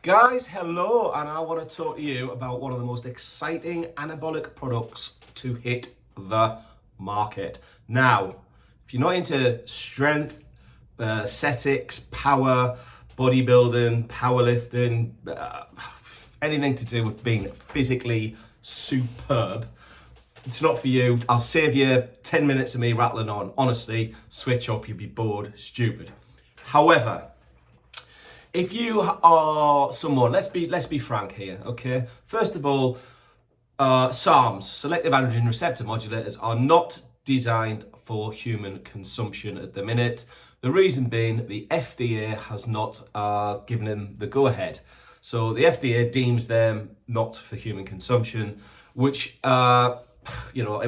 Guys, hello, and I want to talk to you about one of the most exciting anabolic products to hit the market. Now, if you're not into strength, aesthetics, power, bodybuilding, powerlifting, anything to do with being physically superb, it's not for you. I'll save you 10 minutes of me rattling on. Honestly, switch off, you'll be bored, stupid. However, if you are someone, let's be frank here, okay? First of all, SARMs, selective androgen receptor modulators, are not designed for human consumption at the minute. The reason being, the FDA has not given them the go-ahead. So the FDA deems them not for human consumption, which, at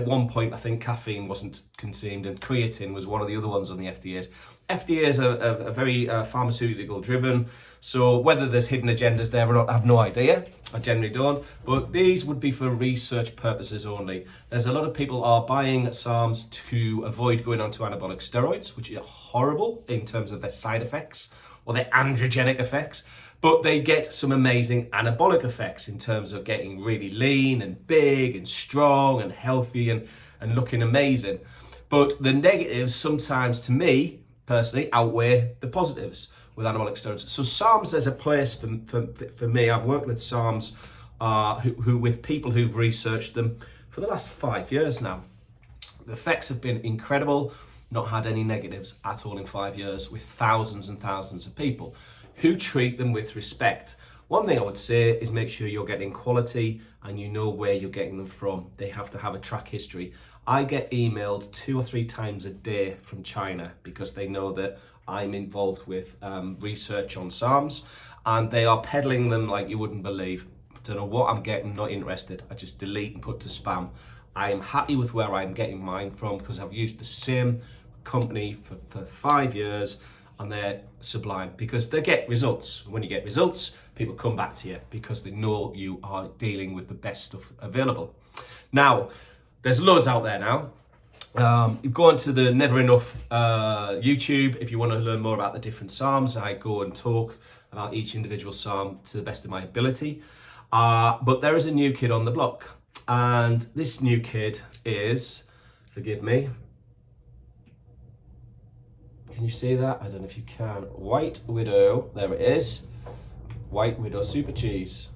one point, I think caffeine wasn't consumed and creatine was one of the other ones on the FDA's. FDA's are very pharmaceutical driven, so whether there's hidden agendas there or not, I have no idea. I generally don't, but these would be for research purposes only. There's a lot of people are buying SARMs to avoid going on to anabolic steroids, which are horrible in terms of their side effects or their androgenic effects, but they get some amazing anabolic effects in terms of getting really lean and big and strong and healthy and looking amazing. But the negatives sometimes, to me, personally, outweigh the positives with anabolic steroids. So SARMs, there's a place for me. I've worked with SARMs who with people who've researched them for the last 5 years now. The effects have been incredible, not had any negatives at all in 5 years with thousands and thousands of people who treat them with respect. One thing I would say is make sure you're getting quality and you know where you're getting them from. They have to have a track history. I get emailed 2 or 3 times a day from China because they know that I'm involved with research on SARMs, and they are peddling them like you wouldn't believe. I don't know what I'm getting, not interested. I just delete and put to spam. I am happy with where I'm getting mine from because I've used the same company for 5 years, and they're sublime because they get results. When you get results, people come back to you because they know you are dealing with the best stuff available. Now, there's loads out there now. You go onto the NVRENUF YouTube if you want to learn more about the different SARMs. I go and talk about each individual SARM to the best of my ability. But there is a new kid on the block. And this new kid is, forgive me, can you see that? I don't know if you can. White Widow, there it is. White Widow Super Cheese.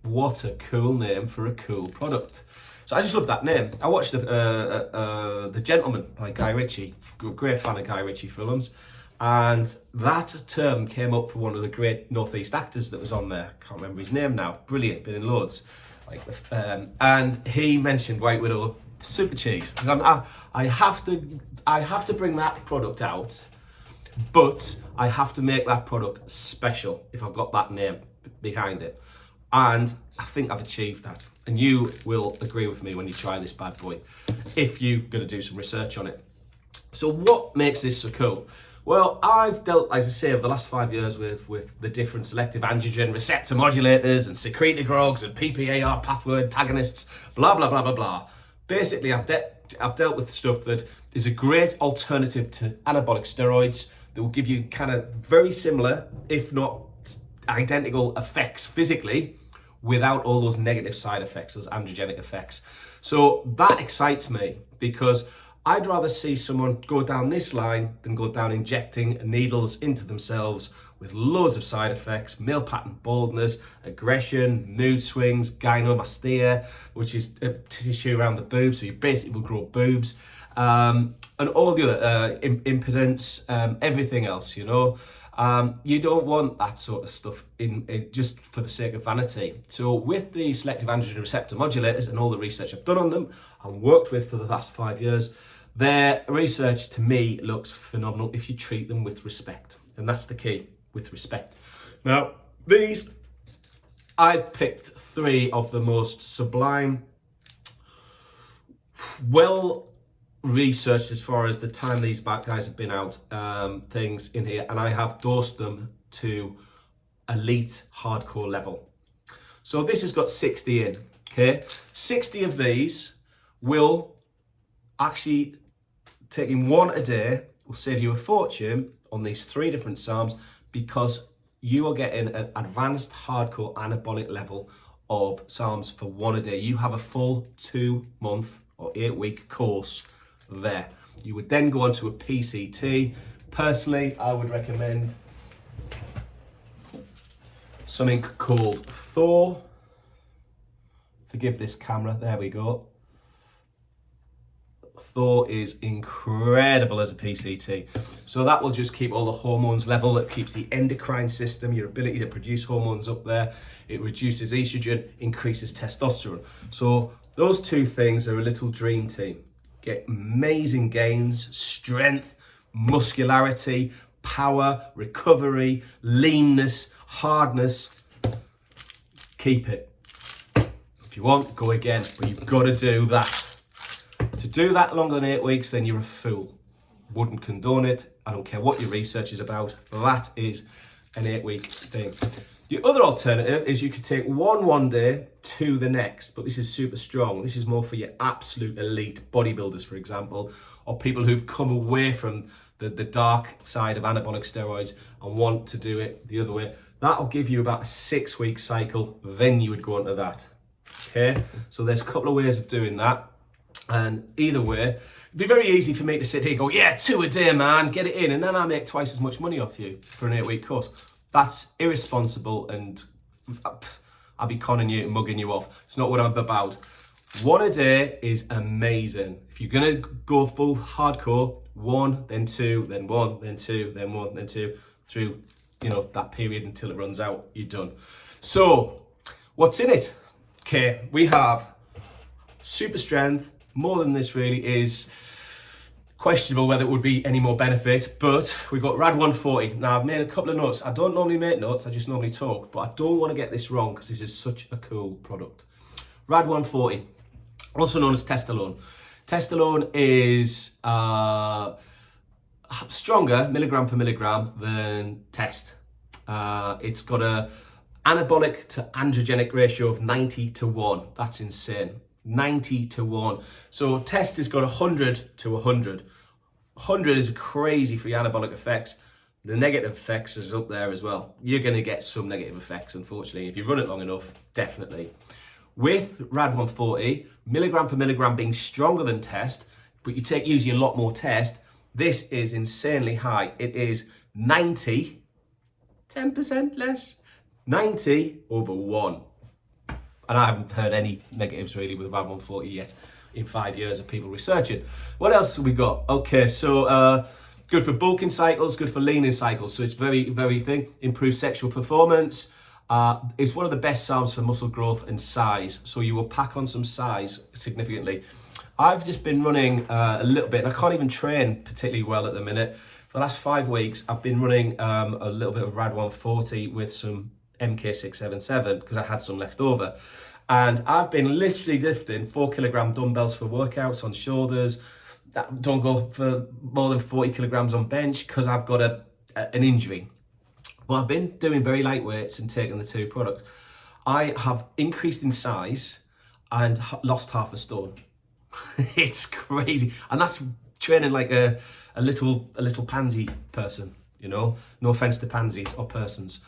What a cool name for a cool product. So I just love that name. I watched The Gentleman by Guy Ritchie, great fan of Guy Ritchie films, and that term came up for one of the great Northeast actors that was on there. Can't remember his name now. Brilliant, been in loads. And he mentioned White Widow Super Cheese. I have to bring that product out, but I have to make that product special if I've got that name behind it. And I think I've achieved that. And you will agree with me when you try this bad boy, if you're going to do some research on it. So what makes this so cool? Well, I've dealt, as I say, over the last 5 years with the different selective androgen receptor modulators and secretagogues and PPAR pathway antagonists, blah, blah, blah, blah, blah. Basically, I've dealt with stuff that is a great alternative to anabolic steroids that will give you kind of very similar, if not identical effects physically, without all those negative side effects, those androgenic effects. So that excites me because I'd rather see someone go down this line than go down injecting needles into themselves with loads of side effects, male pattern baldness, aggression, mood swings, gynecomastia, which is a tissue around the boobs, so you basically will grow boobs, and all the other impotence, everything else, you know. You don't want that sort of stuff in just for the sake of vanity. So with the selective androgen receptor modulators and all the research I've done on them and worked with for the last 5 years, their research to me looks phenomenal if you treat them with respect. And that's the key, with respect. Now, these, I've picked 3 of the most sublime, well researched as far as the time these bad guys have been out, things in here, and I have dosed them to elite hardcore level. So this has got 60 in, okay? 60 of these will actually, taking one a day will save you a fortune on these 3 different SARMs because you are getting an advanced hardcore anabolic level of SARMs for 1 a day. You have a full 2-month or 8-week course there. You would then go on to a PCT. Personally, I would recommend something called Thor. Forgive this camera, there we go. Thor is incredible as a PCT. So that will just keep all the hormones level. It keeps the endocrine system, your ability to produce hormones up there. It reduces estrogen, increases testosterone. So those 2 things are a little dream team. Get amazing gains, strength, muscularity, power, recovery, leanness, hardness. Keep it. If you want, go again, but you've got to do that. To do that longer than 8 weeks, then you're a fool. Wouldn't condone it. I don't care what your research is about. That is an 8-week thing. The other alternative is you could take one day to the next, but this is super strong. This is more for your absolute elite bodybuilders, for example, or people who've come away from the dark side of anabolic steroids and want to do it the other way. That'll give you about a 6-week cycle. Then you would go into that. Okay, so there's a couple of ways of doing that. And either way, it'd be very easy for me to sit here and go, yeah, 2 a day, man, get it in. And then I make twice as much money off you for an 8-week course. That's irresponsible, and I'll be conning you and mugging you off. It's not what I'm about. 1 a day is amazing. If you're going to go full hardcore, 1, then 2, then 1, then 2, then 1, then 2, through, that period until it runs out, you're done. So what's in it? Okay, we have super strength. More than this really is questionable whether it would be any more benefit, but we've got Rad 140. Now I've made a couple of notes. I don't normally make notes, I just normally talk, but I don't want to get this wrong because this is such a cool product. Rad 140, also known as Testalone. Testalone is stronger milligram for milligram than Test. It's got a anabolic to androgenic ratio of 90-1. That's insane. 90-1. So Test has got 100-100. 100 is crazy for your anabolic effects. The negative effects is up there as well. You're going to get some negative effects, unfortunately. If you run it long enough, definitely. With Rad 140, milligram for milligram being stronger than Test, but you take usually a lot more Test, this is insanely high. It is 90, 10% less, 90/1. And I haven't heard any negatives really with Rad 140 yet in 5 years of people researching. What else have we got? Okay, so good for bulking cycles, good for leaning cycles. So it's very, very thing. Improves sexual performance. It's one of the best SARMs for muscle growth and size. So you will pack on some size significantly. I've just been running a little bit, and I can't even train particularly well at the minute. For the last 5 weeks, I've been running a little bit of Rad 140 with some MK677 because I had some left over, and I've been literally lifting 4 kilogram dumbbells for workouts on shoulders that don't go for more than 40 kilograms on bench because I've got an injury. But I've been doing very light weights and taking the 2 products. I have increased in size and lost half a stone. It's crazy, and that's training like a little pansy person, no offense to pansies or persons.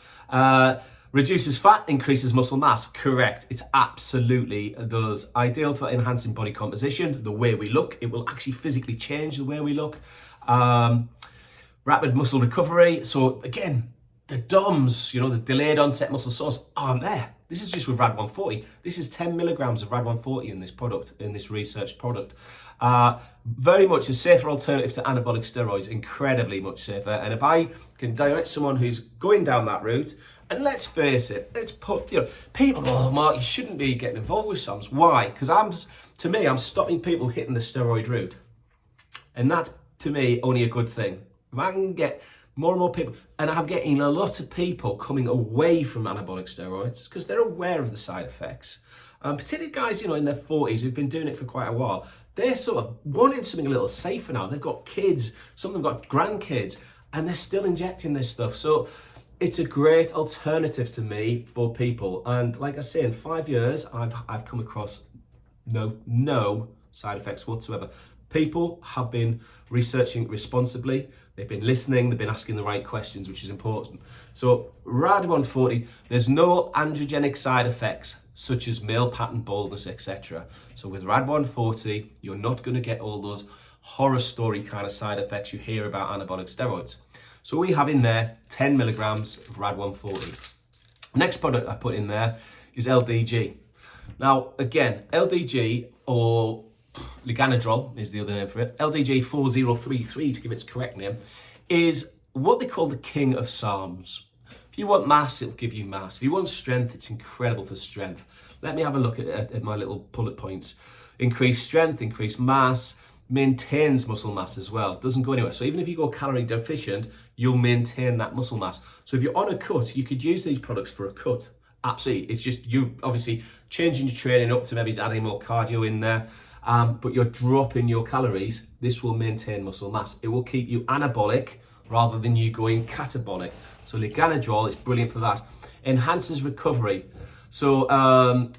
Reduces fat, increases muscle mass. Correct. It absolutely does. Ideal for enhancing body composition, the way we look. It will actually physically change the way we look. Rapid muscle recovery. So again, the DOMs, the delayed onset muscle soreness, aren't there. This is just with Rad 140. This is 10 milligrams of Rad 140 in this product, in this research product. Very much a safer alternative to anabolic steroids, incredibly much safer. And if I can direct someone who's going down that route, and let's face it, let's put, people go, oh, Mark, you shouldn't be getting involved with SARMs. Why? Because I'm stopping people hitting the steroid route. And that's, to me, only a good thing. If I can get more and more people, and I'm getting a lot of people coming away from anabolic steroids because they're aware of the side effects. Particularly guys, in their 40s who've been doing it for quite a while. They're sort of wanting something a little safer now. They've got kids, some of them got grandkids, and they're still injecting this stuff. So it's a great alternative to me for people. And like I say, in 5 years, I've come across no side effects whatsoever. People have been researching responsibly. They've been listening, they've been asking the right questions, which is important. So RAD 140, there's no androgenic side effects such as male pattern baldness, etc. So with RAD 140, you're not going to get all those horror story kind of side effects you hear about anabolic steroids. So we have in there 10 milligrams of RAD 140. Next product I put in there is LDG. Now, again, LDG, or Liganodrol is the other name for it, LDG 4033 to give its correct name, is what they call the king of SARMs. If you want mass, it'll give you mass. If you want strength, it's incredible for strength. Let me have a look at my little bullet points. Increased strength, increased mass, maintains muscle mass as well. It doesn't go anywhere. So even if you go calorie deficient, you'll maintain that muscle mass. So if you're on a cut, you could use these products for a cut. Absolutely. It's just you obviously changing your training up to maybe adding more cardio in there, but you're dropping your calories. This will maintain muscle mass. It will keep you anabolic rather than you going catabolic. So Liganodrol is brilliant for that. Enhances recovery. So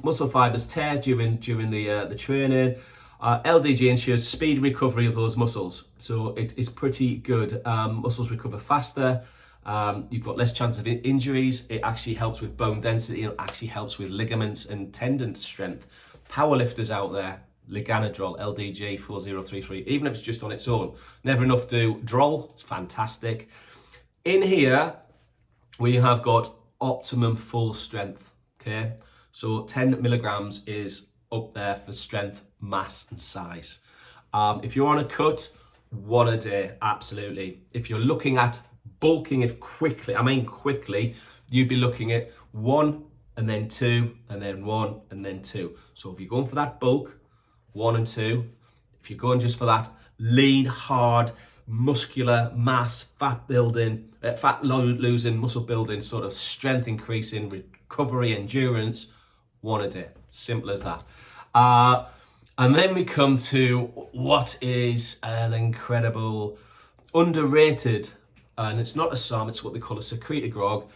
muscle fibers tear during the training. LDG ensures speed recovery of those muscles. So it is pretty good. Muscles recover faster. You've got less chance of injuries. It actually helps with bone density. It actually helps with ligaments and tendon strength. Powerlifters out there, Liganodrol, LDG 4033, even if it's just on its own. NVRENUF do Drol, it's fantastic. In here, we have got optimum full strength, okay? So 10 milligrams is up there for strength, mass and size. If you're on a cut, one a day, absolutely. If you're looking at bulking, if quickly, I mean quickly, you'd be looking at 1 and then 2 and then 1 and then 2. So if you're going for that bulk, 1 and 2. If you're going just for that lean, hard, muscular mass, fat building, fat losing, muscle building, sort of strength increasing, recovery, endurance, 1 a day. Simple as that. And then we come to what is an incredible, underrated, and it's not a SARM, it's what they call a secretagogue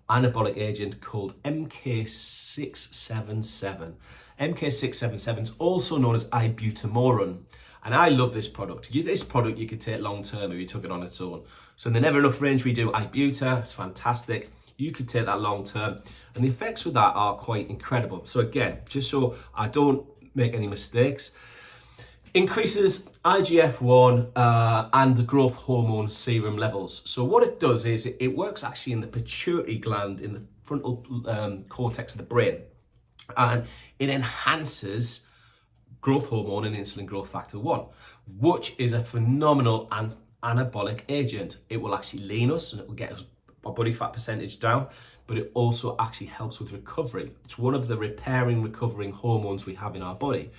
anabolic agent called MK677. MK677 is also known as ibutamoren. And I love this product. This product you could take long term if you took it on its own. So in the NVRENUF range, we do ibuta, it's fantastic. You could take that long term. And the effects with that are quite incredible. So again, just so I don't make any mistakes, increases IGF-1 and the growth hormone serum levels. So what it does is it works actually in the pituitary gland in the frontal cortex of the brain. And it enhances growth hormone and insulin growth factor 1, which is a phenomenal anabolic agent. It will actually lean us and it will get our body fat percentage down, but it also actually helps with recovery. It's one of the repairing, recovering hormones we have in our body.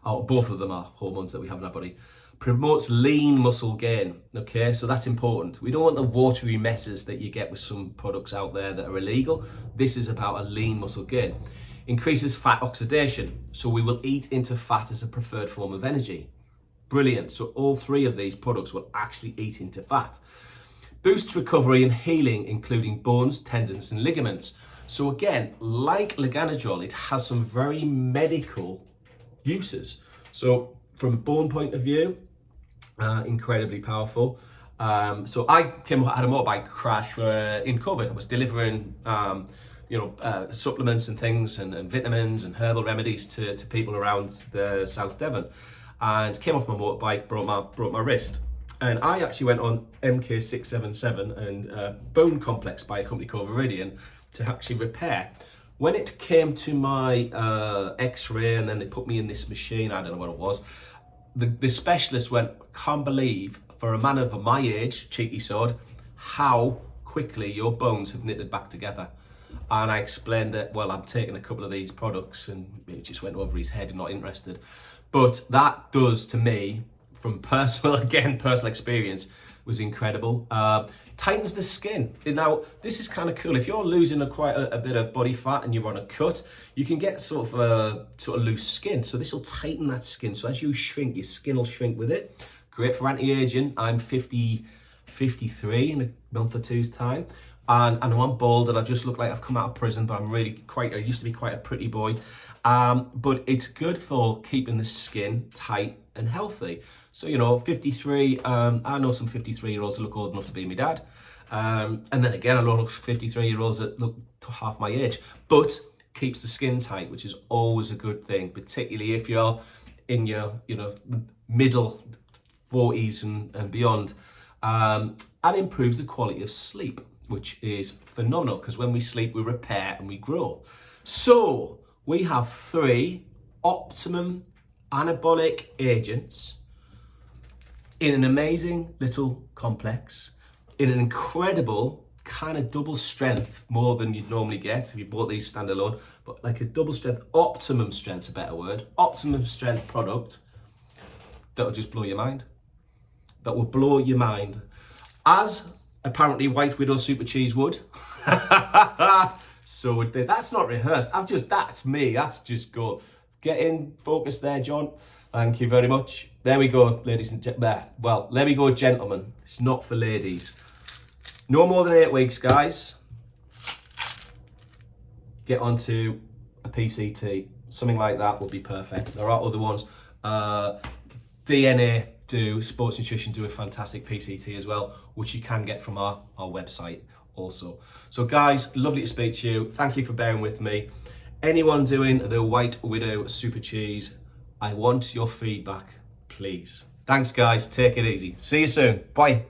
Both of them are hormones that we have in our body. Promotes lean muscle gain, okay? So that's important. We don't want the watery messes that you get with some products out there that are illegal. This is about a lean muscle gain. Increases fat oxidation, so we will eat into fat as a preferred form of energy. Brilliant. So all three of these products will actually eat into fat. Boosts recovery and healing, including bones, tendons, and ligaments. So again, like Liganodrol, it has some very medical uses. So from a bone point of view, incredibly powerful. So I had a motorbike crash in COVID. I was delivering supplements and things and vitamins and herbal remedies to people around the South Devon, and came off my motorbike, broke my wrist. And I actually went on MK677 and Bone Complex by a company called Viridian to actually repair. When it came to my x-ray and then they put me in this machine, I don't know what it was, the specialist went, can't believe for a man of my age, cheeky sod, how quickly your bones have knitted back together. And I explained that, well, I'm taking a couple of these products, and it just went over his head, not interested. But that does to me, from personal experience, was incredible. Tightens the skin. Now, this is kind of cool. If you're losing quite a bit of body fat and you're on a cut, you can get sort of loose skin. So this will tighten that skin. So as you shrink, your skin will shrink with it. Great for anti-aging. I'm 53 in a month or two's time. And I know I'm bald and I just look like I've come out of prison, but I'm really I used to be quite a pretty boy. But it's good for keeping the skin tight and healthy. So, you know, 53, I know some 53-year-olds that look old enough to be my dad. And then again, I know 53-year-olds that look to half my age, but keeps the skin tight, which is always a good thing, particularly if you're in your, you know, middle 40s and beyond. And improves the quality of sleep, which is phenomenal, because when we sleep, we repair and we grow. So we have 3 optimum anabolic agents in an amazing little complex, in an incredible kind of double strength, more than you'd normally get if you bought these standalone, but like a double strength, optimum strength's a better word, optimum strength product that'll just blow your mind. That will blow your mind. As apparently White Widow Super Cheese would. So would they. That's not rehearsed. That's me. That's just go. Get in focus there, John. Thank you very much. There we go, ladies and gentlemen. Well, there we go, gentlemen. It's not for ladies. No more than 8 weeks, guys. Get onto a PCT. Something like that would be perfect. There are other ones. DNA do, Sports Nutrition do a fantastic PCT as well, which you can get from our website also. So guys, lovely to speak to you. Thank you for bearing with me. Anyone doing the White Widow Super Cheese, I want your feedback, please. Thanks guys, take it easy. See you soon, bye.